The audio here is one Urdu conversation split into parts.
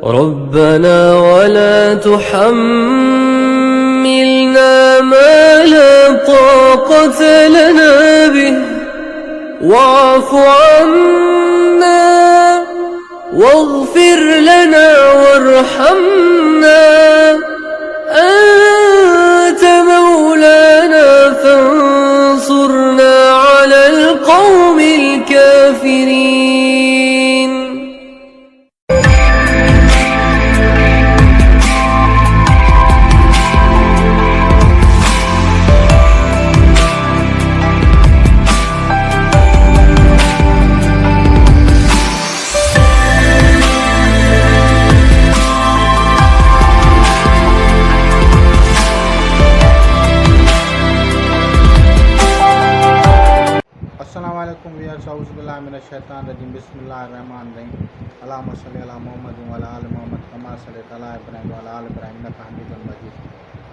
ربنا ولا تحملنا ما لا طاقة لنا به واعف عنا واغفر لنا وارحمنا أنت مولانا فانصرنا على القوم الكافرين. السلام علیکم ویئرس، اعوذ باللہ من الشیطان الرجیم، بسم اللہ الرحمن الرحیم۔ اللہم صلی علی محمد وعلی آل محمد کما صلیت علی ابراہیم وعلی آل ابراہیم انک حمید مجید۔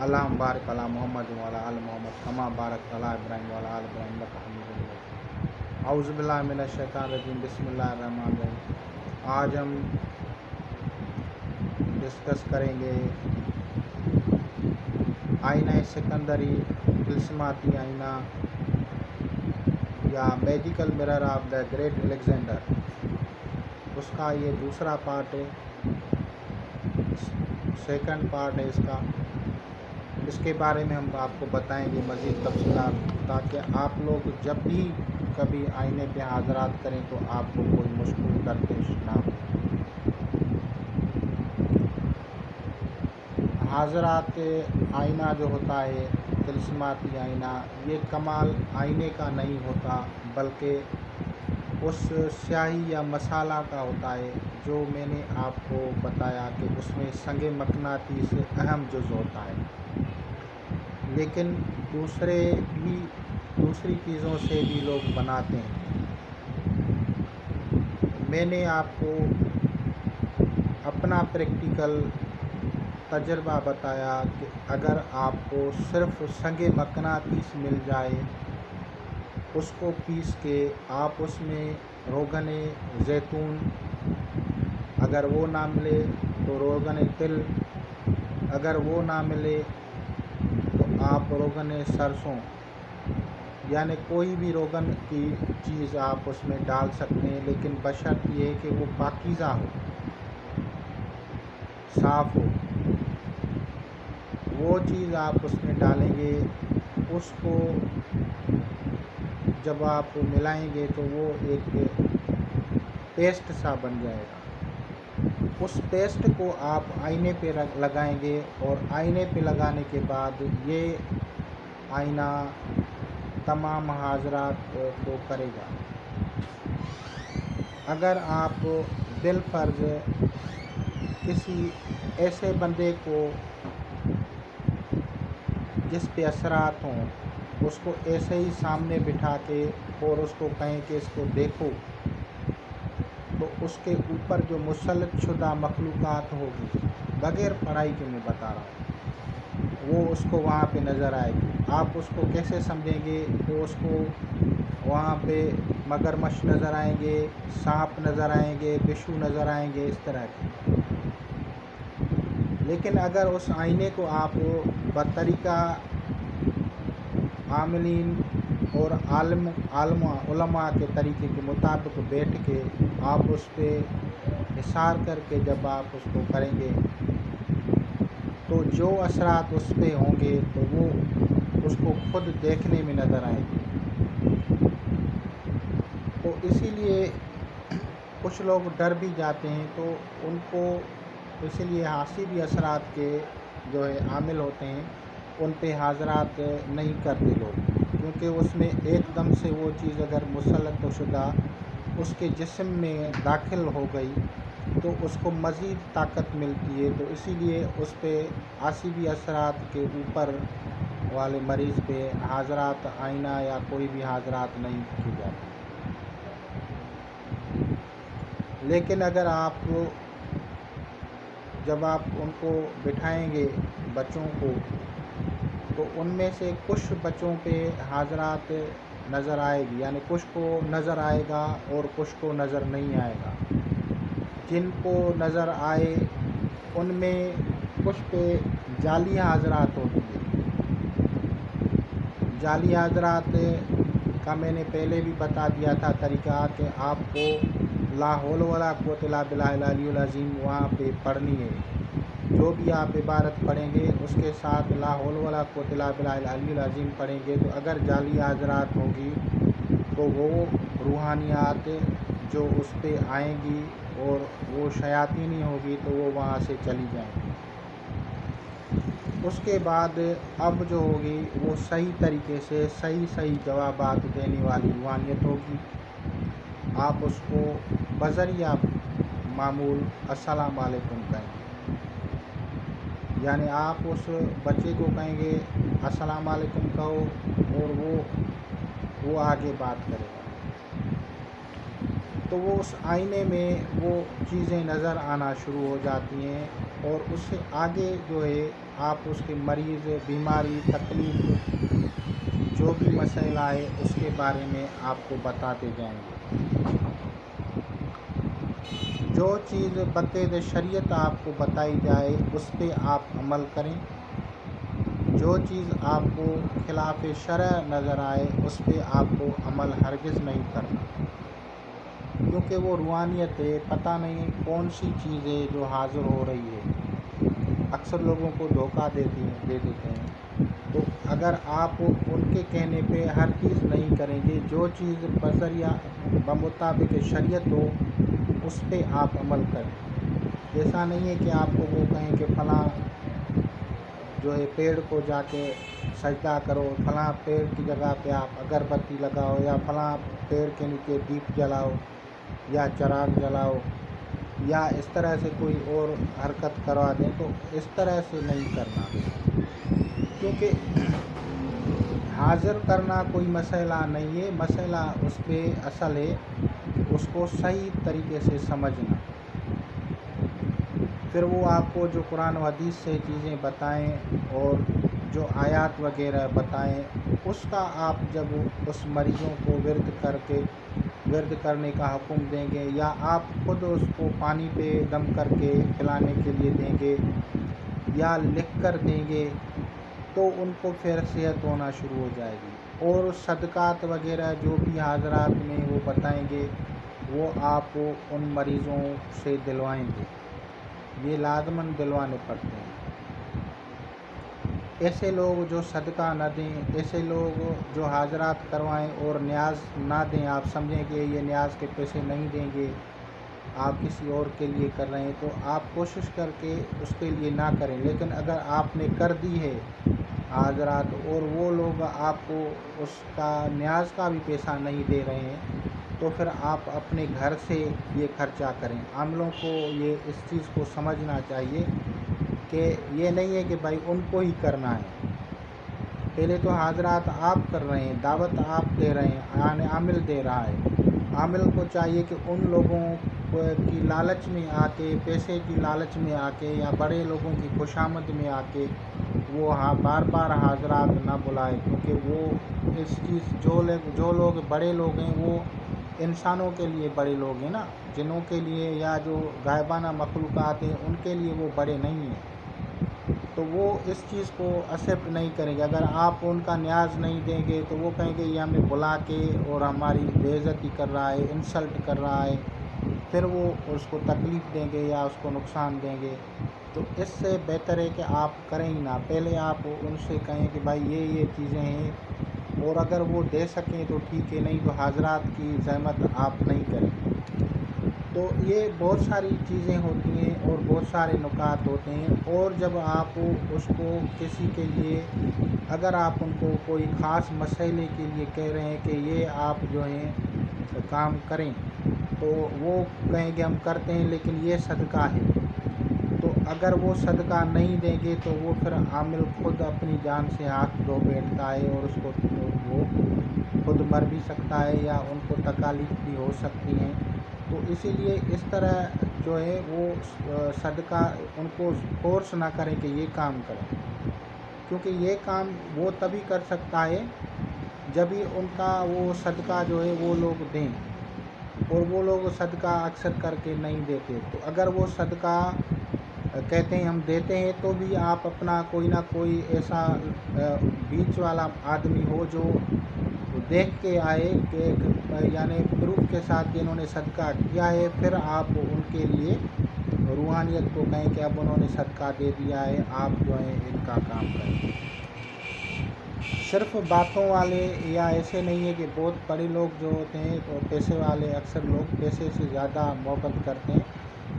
اللہم بارک علی محمد وعلی آل محمد کما بارکت علی ابراہیم وعلی آل ابراہیم انک حمید مجید۔ اعوذ باللہ من الشیطان الرجیم، بسم اللہ الرحمن الرحیم۔ آج ہم ڈسکس کریں گے آئینہ سکندری، طلسماتی آئینہ یا magical mirror of the great Alexander, اس کا یہ دوسرا پارٹ ہے، سیکنڈ پارٹ ہے اس کا۔ اس کے بارے میں ہم آپ کو بتائیں گے مزید تفصیلات، تاکہ آپ لوگ جب بھی کبھی آئینے پہ حاضرات کریں تو آپ کو کوئی مشکل درپیش نہ ہو۔ حاضرات آئینہ جو ہوتا ہے، طلسماتی آئینہ، یہ کمال آئینے کا نہیں ہوتا، بلکہ اس سیاہی یا مسالہ کا ہوتا ہے، جو میں نے آپ کو بتایا کہ اس میں سنگ مقناطیس اہم جز ہوتا ہے، لیکن دوسری چیزوں سے بھی لوگ بناتے ہیں۔ میں نے آپ کو اپنا پریکٹیکل تجربہ بتایا کہ اگر آپ کو صرف سنگ مقناطیس مل جائے، اس کو پیس کے آپ اس میں روغن زیتون، اگر وہ نہ ملے تو روغن تل، اگر وہ نہ ملے تو آپ روغن سرسوں، یعنی کوئی بھی روغن کی چیز آپ اس میں ڈال سکتے ہیں، لیکن بشرط یہ ہے کہ وہ پاکیزہ ہو، صاف ہو۔ وہ چیز آپ اس میں ڈالیں گے، اس کو جب آپ ملائیں گے تو وہ ایک پیسٹ سا بن جائے گا۔ اس پیسٹ کو آپ آئینے پہ لگائیں گے، اور آئینے پہ لگانے کے بعد یہ آئینہ تمام حاضرات کو کرے گا۔ اگر آپ بالفرض کسی ایسے بندے کو جس پہ اثرات ہوں، اس کو ایسے ہی سامنے بٹھا کے اور اس کو کہیں کہ اس کو دیکھو، تو اس کے اوپر جو مسلط شدہ مخلوقات ہوگی، بغیر پڑھائی کے میں بتا رہا ہوں، وہ اس کو وہاں پہ نظر آئے گی۔ آپ اس کو کیسے سمجھیں گے؟ تو اس کو وہاں پہ مگرمچھ نظر آئیں گے، سانپ نظر آئیں گے، بچھو نظر آئیں گے، اس طرح کے۔ لیکن اگر اس آئینے کو آپ بطریقہ عاملین اور علماء کے طریقے کے مطابق بیٹھ کے آپ اس پہ حصار کر کے جب آپ اس کو کریں گے، تو جو اثرات اس پہ ہوں گے تو وہ اس کو خود دیکھنے میں نظر آئیں گے۔ تو اسی لیے کچھ لوگ ڈر بھی جاتے ہیں، تو ان کو اسی لیے حاسبی اثرات کے جو ہے عامل ہوتے ہیں، ان پہ حاضرات نہیں کرتے لوگ، کیونکہ اس میں ایک دم سے وہ چیز اگر مسلط و شدہ اس کے جسم میں داخل ہو گئی تو اس کو مزید طاقت ملتی ہے، تو اسی لیے اس پہ حاسبی اثرات کے اوپر والے مریض پہ حاضرات آئینہ یا کوئی بھی حاضرات نہیں کی جاتی۔ لیکن اگر آپ جب آپ ان کو بٹھائیں گے بچوں کو، تو ان میں سے کچھ بچوں پہ حاضرات نظر آئے گی، یعنی کچھ کو نظر آئے گا اور کچھ کو نظر نہیں آئے گا۔ جن کو نظر آئے ان میں کچھ پہ جعلی حاضرات ہوتی ہے۔ جعلی حاضرات کا میں نے پہلے بھی بتا دیا تھا طریقہ کہ آپ کو لا حول ولا قوت الا باللہ العلی العظیم وہاں پہ پڑھنی ہے۔ جو بھی آپ عبارت پڑھیں گے اس کے ساتھ لا حول ولا قوت الا باللہ العلی العظیم پڑھیں گے، تو اگر جعلی حاضرات ہوگی تو وہ روحانیات جو اس پہ آئیں گی اور وہ شیاطینی ہوگی تو وہ وہاں سے چلی جائیں گی۔ اس کے بعد اب جو ہوگی وہ صحیح طریقے سے صحیح جوابات دینے والی روحانیت ہوگی۔ آپ اس کو بذریعہ معمول السلام علیکم کہیں گے، یعنی آپ اس بچے کو کہیں گے السلام علیکم کہو اور وہ آگے بات کرے گا، تو وہ اس آئینے میں وہ چیزیں نظر آنا شروع ہو جاتی ہیں، اور اس سے آگے جو ہے آپ اس کے مریض، بیماری، تکلیف، جو بھی مسئلہ ہے اس کے بارے میں آپ کو بتاتے جائیں گے۔ جو چیز بقید شریعت آپ کو بتائی جائے اس پہ آپ عمل کریں، جو چیز آپ کو خلاف شرع نظر آئے اس پہ آپ کو عمل ہرگز نہیں کرنا، کیونکہ وہ روحانیت ہے، پتہ نہیں کون سی چیز ہے جو حاضر ہو رہی ہے، اکثر لوگوں کو دھوکہ دے دیتے ہیں۔ تو اگر آپ ان کے کہنے پہ ہر چیز نہیں کریں گے، جو چیز بذریعہ بمطابق شریعت ہو اس پہ آپ عمل کریں۔ ایسا نہیں ہے کہ آپ کو وہ کہیں کہ فلاں جو ہے پیڑ کو جا کے سجدہ کرو، فلاں پیڑ کی جگہ پہ آپ اگربتی لگاؤ، یا فلاں پیڑ کے نیچے دیپ جلاؤ یا چراغ جلاؤ، یا اس طرح سے کوئی اور حرکت کروا دیں، تو اس طرح سے نہیں کرنا، کیونکہ حاضر کرنا کوئی مسئلہ نہیں ہے، مسئلہ اس پہ اصل ہے اس کو صحیح طریقے سے سمجھنا۔ پھر وہ آپ کو جو قرآن و حدیث سے چیزیں بتائیں اور جو آیات وغیرہ بتائیں، اس کا آپ جب اس مریضوں کو ورد کرنے کا حکم دیں گے، یا آپ خود اس کو پانی پہ دم کر کے پلانے کے لیے دیں گے یا لکھ کر دیں گے، تو ان کو پھر صحت ہونا شروع ہو جائے گی۔ اور صدقات وغیرہ جو بھی حاضرات میں وہ بتائیں گے وہ آپ ان مریضوں سے دلوائیں گے، یہ لازماً دلوانے پڑتے ہیں۔ ایسے لوگ جو صدقہ نہ دیں، ایسے لوگ جو حاضرات کروائیں اور نیاز نہ دیں، آپ سمجھیں کہ یہ نیاز کے پیسے نہیں دیں گے، آپ کسی اور کے لیے کر رہے ہیں، تو آپ کوشش کر کے اس کے لیے نہ کریں۔ لیکن اگر آپ نے کر دی ہے حاضرات اور وہ لوگ آپ کو اس کا نیاز کا بھی پیسہ نہیں دے رہے ہیں، تو پھر آپ اپنے گھر سے یہ خرچہ کریں۔ عاملوں کو یہ اس چیز کو سمجھنا چاہیے کہ یہ نہیں ہے کہ بھائی ان کو ہی کرنا ہے، پہلے تو حاضرات آپ کر رہے ہیں، دعوت آپ دے رہے ہیں، یعنی عامل دے رہا ہے۔ عامل کو چاہیے کہ ان لوگوں کی لالچ میں آ کے، پیسے کی لالچ میں آ کے، یا بڑے لوگوں کی خوشامد میں آ کے وہ بار بار حاضرات نہ بلائے، کیونکہ وہ اس چیز جو لوگ بڑے لوگ ہیں وہ انسانوں کے لیے بڑے لوگ ہیں نا، جنوں کے لیے یا جو غائبانہ مخلوقات ہیں ان کے لیے وہ بڑے نہیں ہیں، تو وہ اس چیز کو ایکسیپٹ نہیں کریں گے۔ اگر آپ ان کا نیاز نہیں دیں گے تو وہ کہیں گے یہ ہمیں بلا کے اور ہماری بے عزتی کر رہا ہے، انسلٹ کر رہا ہے، پھر وہ اس کو تکلیف دیں گے یا اس کو نقصان دیں گے۔ تو اس سے بہتر ہے کہ آپ کریں ہی نہ، پہلے آپ ان سے کہیں کہ بھائی یہ چیزیں ہیں، اور اگر وہ دے سکیں تو ٹھیک ہے، نہیں تو حاضرات کی زحمت آپ نہیں کریں۔ تو یہ بہت ساری چیزیں ہوتی ہیں اور بہت سارے نکات ہوتے ہیں، اور جب آپ اس کو کسی کے لیے، اگر آپ ان کو کوئی خاص مسئلے کے لیے کہہ رہے ہیں کہ یہ آپ جو ہیں کام کریں، تو وہ کہیں گے ہم کرتے ہیں لیکن یہ صدقہ ہے، تو اگر وہ صدقہ نہیں دیں گے تو وہ پھر عامل خود اپنی جان سے ہاتھ دھو بیٹھتا ہے، اور اس کو وہ خود مر بھی سکتا ہے یا ان کو تکالیف بھی ہو سکتی ہیں۔ تو اسی لیے اس طرح جو ہے وہ صدقہ ان کو فورس نہ کریں کہ یہ کام کریں، کیونکہ یہ کام وہ تبھی کر سکتا ہے جب ہی ان کا وہ صدقہ جو ہے وہ لوگ دیں، اور وہ لوگ صدقہ اکثر کر کے نہیں دیتے۔ تو اگر وہ صدقہ کہتے ہیں ہم دیتے ہیں، تو بھی آپ اپنا کوئی نہ کوئی ایسا بیچ والا آدمی ہو جو دیکھ کے آئے کہ یعنی پروف کے ساتھ کہ انہوں نے صدقہ کیا ہے، پھر آپ ان کے لیے روحانیت کو کہیں کہ اب انہوں نے صدقہ دے دیا ہے، آپ جو ہے ان کا کام کریں۔ صرف باتوں والے یا ایسے نہیں ہے کہ بہت بڑے لوگ جو ہوتے ہیں تو پیسے والے، اکثر لوگ پیسے سے زیادہ محبت کرتے ہیں،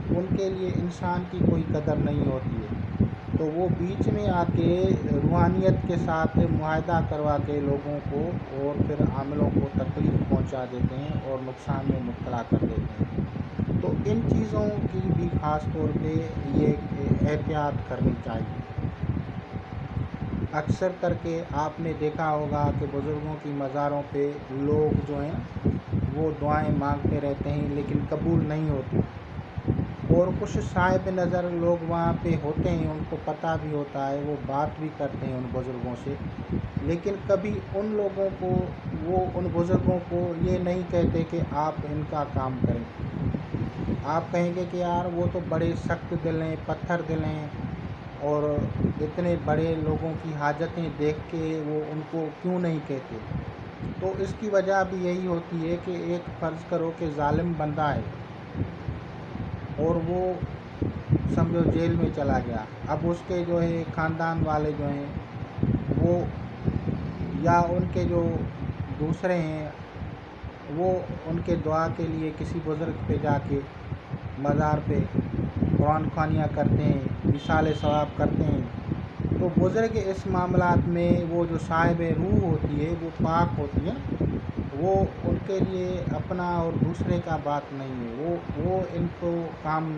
ان کے لیے انسان کی کوئی قدر نہیں ہوتی ہے، تو وہ بیچ میں آ کے روحانیت کے ساتھ معاہدہ کروا کے لوگوں کو اور پھر عاملوں کو تکلیف پہنچا دیتے ہیں اور نقصان میں مبتلا کر دیتے ہیں۔ تو ان چیزوں کی بھی خاص طور پہ یہ احتیاط کرنی چاہیے۔ اکثر کر کے آپ نے دیکھا ہوگا کہ بزرگوں کی مزاروں پہ لوگ جو ہیں وہ دعائیں مانگتے رہتے ہیں لیکن قبول نہیں ہوتی، اور کچھ صاحب نظر لوگ وہاں پہ ہوتے ہیں، ان کو پتہ بھی ہوتا ہے، وہ بات بھی کرتے ہیں ان بزرگوں سے، لیکن کبھی ان بزرگوں کو یہ نہیں کہتے کہ آپ ان کا کام کریں۔ آپ کہیں گے کہ یار وہ تو بڑے سخت دل ہیں، پتھر دل ہیں، اور اتنے بڑے لوگوں کی حاجتیں دیکھ کے وہ ان کو کیوں نہیں کہتے؟ تو اس کی وجہ بھی یہی ہوتی ہے کہ ایک فرض کرو کہ ظالم بندہ ہے اور وہ سمجھو جیل میں چلا گیا، اب اس کے جو ہے خاندان والے جو ہیں وہ یا ان کے جو دوسرے ہیں وہ ان کے دعا کے لیے کسی بزرگ پہ جا کے مزار پہ قرآن خوانیاں کرتے ہیں، مثال ثواب کرتے ہیں، تو بزرگ اس معاملات میں وہ جو صاحب روح ہوتی ہے وہ پاک ہوتی ہے، وہ ان کے لیے اپنا اور دوسرے کا بات نہیں ہے، وہ ان کو کام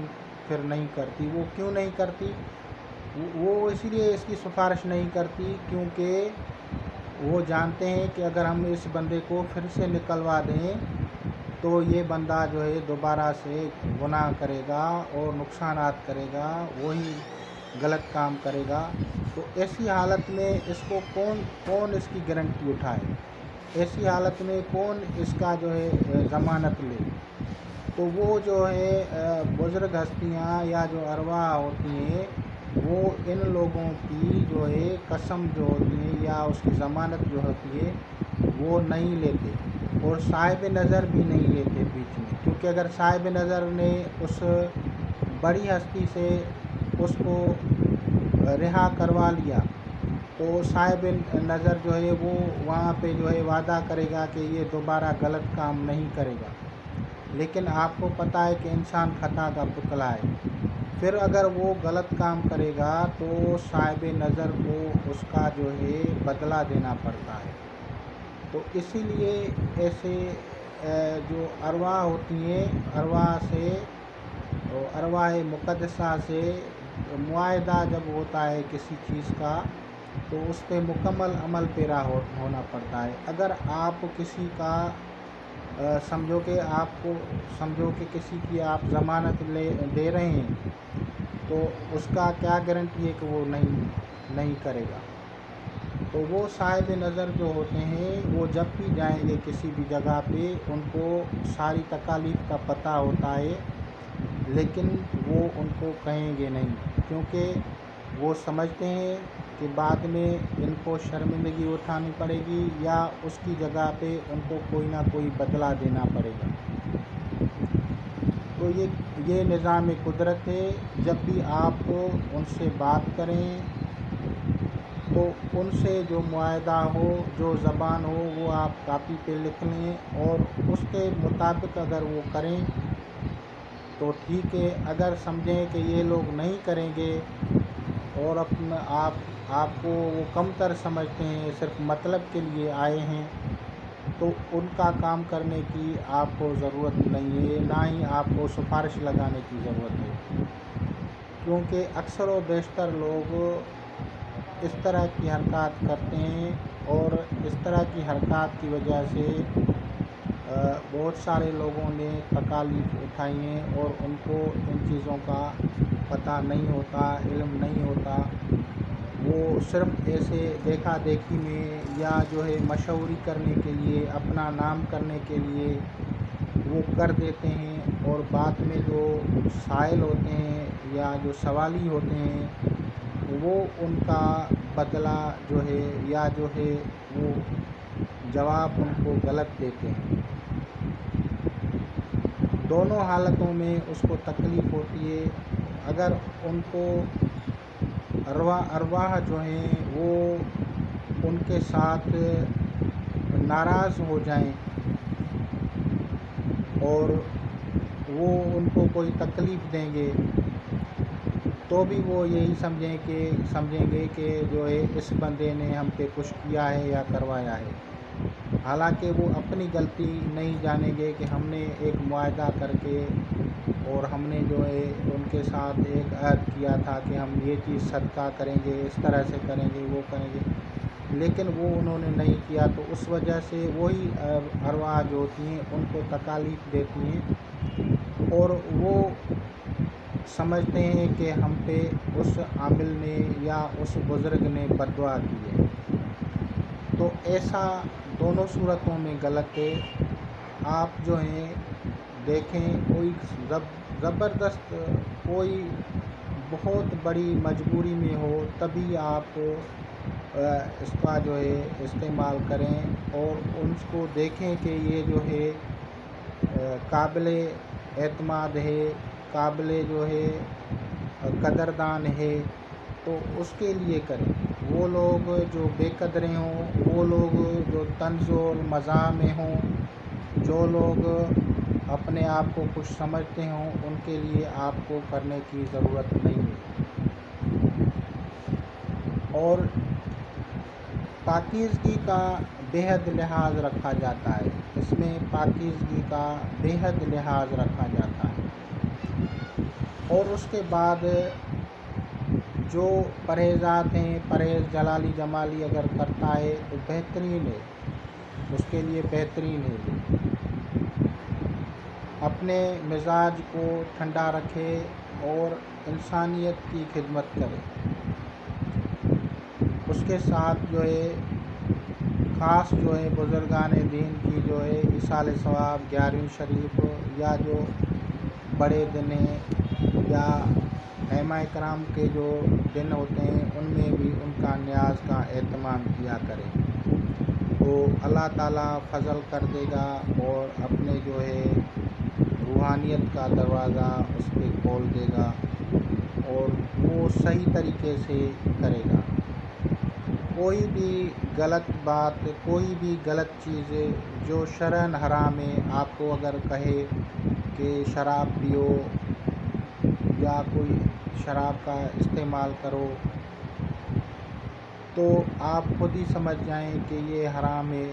پھر نہیں کرتی۔ وہ کیوں نہیں کرتی؟ وہ اسی لیے اس کی سفارش نہیں کرتی کیونکہ وہ جانتے ہیں کہ اگر ہم اس بندے کو پھر سے نکلوا دیں تو یہ بندہ جو ہے دوبارہ سے گناہ کرے گا اور نقصانات کرے گا، وہی غلط کام کرے گا، تو ایسی حالت میں اس کو کون اس کی گارنٹی اٹھائے؟ ایسی حالت میں کون اس کا جو ہے ضمانت لے؟ تو وہ جو ہے بزرگ ہستیاں یا جو ارواح ہوتی ہیں وہ ان لوگوں کی جو ہے قسم جو ہوتی ہے یا اس کی ضمانت جو ہوتی ہے وہ نہیں لیتے، اور صاحب نظر بھی نہیں لیتے بیچ میں، کیونکہ اگر صاحب نظر نے اس بڑی ہستی سے اس کو رہا کروا لیا تو صاحب نظر جو ہے وہ وہاں پہ جو ہے وعدہ کرے گا کہ یہ دوبارہ غلط کام نہیں کرے گا، لیکن آپ کو پتہ ہے کہ انسان خطا کا پتلا ہے، پھر اگر وہ غلط کام کرے گا تو صاحب نظر کو اس کا جو ہے بدلہ دینا پڑتا ہے۔ تو اسی لیے ایسے جو ارواح ہوتی ہیں، ارواح مقدسہ سے معاہدہ جب ہوتا ہے کسی چیز کا تو اس پہ مکمل عمل پیرا ہونا پڑتا ہے۔ اگر آپ کسی کا سمجھو کہ کسی کی آپ ضمانت دے رہے ہیں تو اس کا کیا گارنٹی ہے کہ وہ نہیں کرے گا؟ تو وہ صاحب نظر جو ہوتے ہیں وہ جب بھی جائیں گے کسی بھی جگہ پہ ان کو ساری تکالیف کا پتہ ہوتا ہے، لیکن وہ ان کو کہیں گے نہیں، کیونکہ وہ سمجھتے ہیں کہ بعد میں ان کو شرمندگی اٹھانی پڑے گی یا اس کی جگہ پہ ان کو کوئی نہ کوئی بدلہ دینا پڑے گا۔ تو یہ نظام قدرت ہے، جب بھی آپ ان سے بات کریں تو ان سے جو معاہدہ ہو، جو زبان ہو، وہ آپ کاپی پہ لکھ لیں اور اس کے مطابق اگر وہ کریں تو ٹھیک ہے، اگر سمجھیں کہ یہ لوگ نہیں کریں گے اور آپ کو وہ کمتر سمجھتے ہیں، صرف مطلب کے لیے آئے ہیں، تو ان کا کام کرنے کی آپ کو ضرورت نہیں ہے، نہ ہی آپ کو سفارش لگانے کی ضرورت ہے، کیونکہ اکثر و بیشتر لوگ اس طرح کی حرکات کرتے ہیں اور اس طرح کی حرکات کی وجہ سے بہت سارے لوگوں نے تکالیف اٹھائی ہیں اور ان کو ان چیزوں کا پتہ نہیں ہوتا، علم نہیں ہوتا، وہ صرف ایسے دیکھا دیکھی میں یا جو ہے مشہوری کرنے کے لیے، اپنا نام کرنے کے لیے وہ کر دیتے ہیں، اور بعد میں جو سائل ہوتے ہیں یا جو سوالی ہوتے ہیں وہ ان کا بدلہ جو ہے یا جو ہے وہ جواب ان کو غلط دیتے ہیں۔ دونوں حالتوں میں اس کو تکلیف ہوتی ہے۔ اگر ان کو ارواح جو ہیں وہ ان کے ساتھ ناراض ہو جائیں اور وہ ان کو کوئی تکلیف دیں گے، تو بھی وہ یہی سمجھیں گے کہ جو ہے اس بندے نے ہم پہ کچھ کیا ہے یا کروایا ہے، حالانکہ وہ اپنی غلطی نہیں جانیں گے کہ ہم نے ایک معاہدہ کر کے اور ہم نے جو ہے ان کے ساتھ ایک عہد کیا تھا کہ ہم یہ چیز صدقہ کریں گے، اس طرح سے کریں گے، وہ کریں گے، لیکن وہ انہوں نے نہیں کیا، تو اس وجہ سے وہی ارواح جو ہوتی ہیں ان کو تکالیف دیتی ہیں، اور وہ سمجھتے ہیں کہ ہم پہ اس عامل نے یا اس بزرگ نے بددعا کی ہے۔ تو ایسا دونوں صورتوں میں غلط ہے۔ آپ جو ہیں دیکھیں، کوئی زبردست کوئی بہت بڑی مجبوری میں ہو تبھی آپ اس کا جو ہے استعمال کریں، اور ان کو دیکھیں کہ یہ جو ہے قابل اعتماد ہے، قابل جو ہے قدردان ہے، تو اس کے لیے کریں۔ وہ لوگ جو بے قدریں ہوں، وہ لوگ جو طنز و مزاح میں ہوں، جو لوگ اپنے آپ کو کچھ سمجھتے ہوں، ان کے لیے آپ کو کرنے کی ضرورت نہیں ہے۔ اور پاکیزگی کا بے حد لحاظ رکھا جاتا ہے، اس میں پاکیزگی کا بے حد لحاظ رکھا جاتا ہے۔ اور اس کے بعد جو پرہیزات ہیں، پرہیز جلالی جمالی اگر کرتا ہے تو بہترین ہے، اس کے لیے بہترین ہے۔ اپنے مزاج کو ٹھنڈا رکھے اور انسانیت کی خدمت کرے۔ اس کے ساتھ جو ہے خاص جو ہے بزرگان دین کی جو ہے ایصال ثواب، 11ویں شریف یا جو بڑے دن ہیں یا ائمہ کرام کے جو دن ہوتے ہیں، ان میں بھی ان کا نیاز کا اہتمام کیا کرے، تو اللہ تعالیٰ فضل کر دے گا اور اپنے جو ہے روحانیت کا دروازہ اس پہ کھول دے گا، اور وہ صحیح طریقے سے کرے گا۔ کوئی بھی غلط بات، کوئی بھی غلط چیز جو شرعاً حرام ہے، آپ کو اگر کہے کہ شراب پیو یا کوئی شراب کا استعمال کرو، تو آپ خود ہی سمجھ جائیں کہ یہ حرام ہے،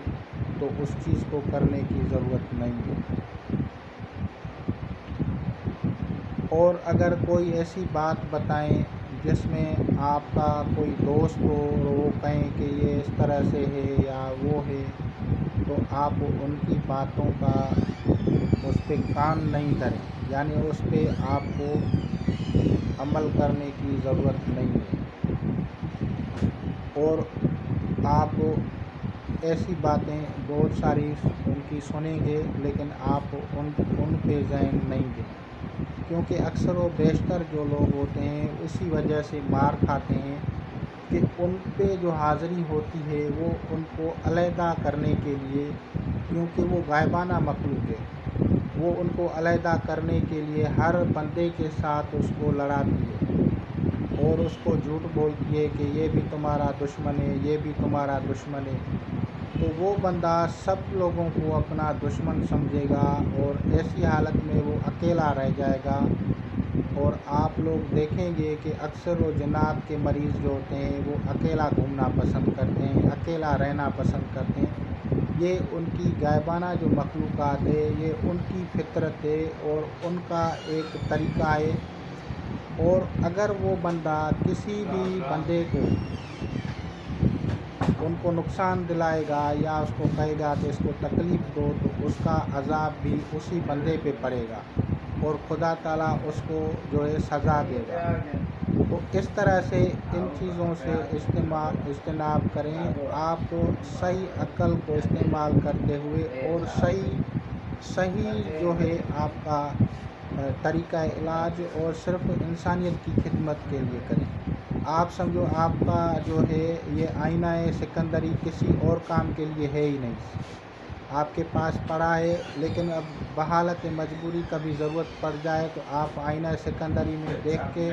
تو اس چیز کو کرنے کی ضرورت نہیں ہے۔ اور اگر کوئی ایسی بات بتائیں جس میں آپ کا کوئی دوست ہو اور وہ کہیں کہ یہ اس طرح سے ہے یا وہ ہے، تو آپ ان کی باتوں کا اس پہ کان نہیں دھریں، یعنی اس پہ آپ کو عمل کرنے کی ضرورت نہیں ہے۔ اور آپ ایسی باتیں بہت ساری ان کی سنیں گے، لیکن آپ ان پہ ذہن نہیں دیں، کیونکہ اکثر و بیشتر جو لوگ ہوتے ہیں اسی وجہ سے مار کھاتے ہیں کہ ان پہ جو حاضری ہوتی ہے وہ ان کو علیحدہ کرنے کے لیے، کیونکہ وہ غائبانہ مخلوق ہے، وہ ان کو علیحدہ کرنے کے لیے ہر بندے کے ساتھ اس کو لڑاتی ہے اور اس کو جھوٹ بولتی ہے کہ یہ بھی تمہارا دشمن ہے، یہ بھی تمہارا دشمن ہے، تو وہ بندہ سب لوگوں کو اپنا دشمن سمجھے گا اور ایسی حالت میں وہ اکیلا رہ جائے گا۔ اور آپ لوگ دیکھیں گے کہ اکثر و جناب کے مریض جو ہوتے ہیں وہ اکیلا گھومنا پسند کرتے ہیں، اکیلا رہنا پسند کرتے ہیں۔ یہ ان کی غائبانہ جو مخلوقات ہے، یہ ان کی فطرت ہے اور ان کا ایک طریقہ ہے، اور اگر وہ بندہ کسی بھی بندے کو ان کو نقصان دلائے گا یا اس کو کہے گا کہ اس کو تکلیف دو، تو اس کا عذاب بھی اسی بندے پہ پڑے گا اور خدا تعالیٰ اس کو جو ہے سزا دے گا۔ تو اس طرح سے ان چیزوں سے اجتناب کریں، آپ صحیح عقل کو استعمال کرتے ہوئے اور صحیح صحیح جو ہے آپ کا طریقہ علاج اور صرف انسانیت کی خدمت کے لیے کریں. آپ سمجھو آپ کا جو ہے یہ آئینہ سکندری کسی اور کام کے لیے ہے ہی نہیں. آپ کے پاس پڑا ہے لیکن اب بحالت مجبوری کبھی ضرورت پڑ جائے تو آپ آئینہ سکندری میں دیکھ کے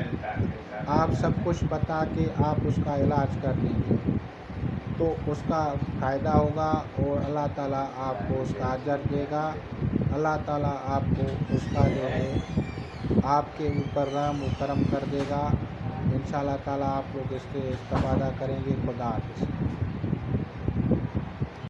آپ سب کچھ بتا کے آپ اس کا علاج کر دیں گے تو اس کا فائدہ ہوگا اور اللہ تعالیٰ آپ کو اس کا اجر دے گا. اللہ تعالیٰ آپ کو اس کا جو ہے آپ کے اوپر رحم و کرم کر دے گا. انشاءاللہ تعالیٰ آپ لوگ اس سے استفادہ کریں گے. خدا حافظ.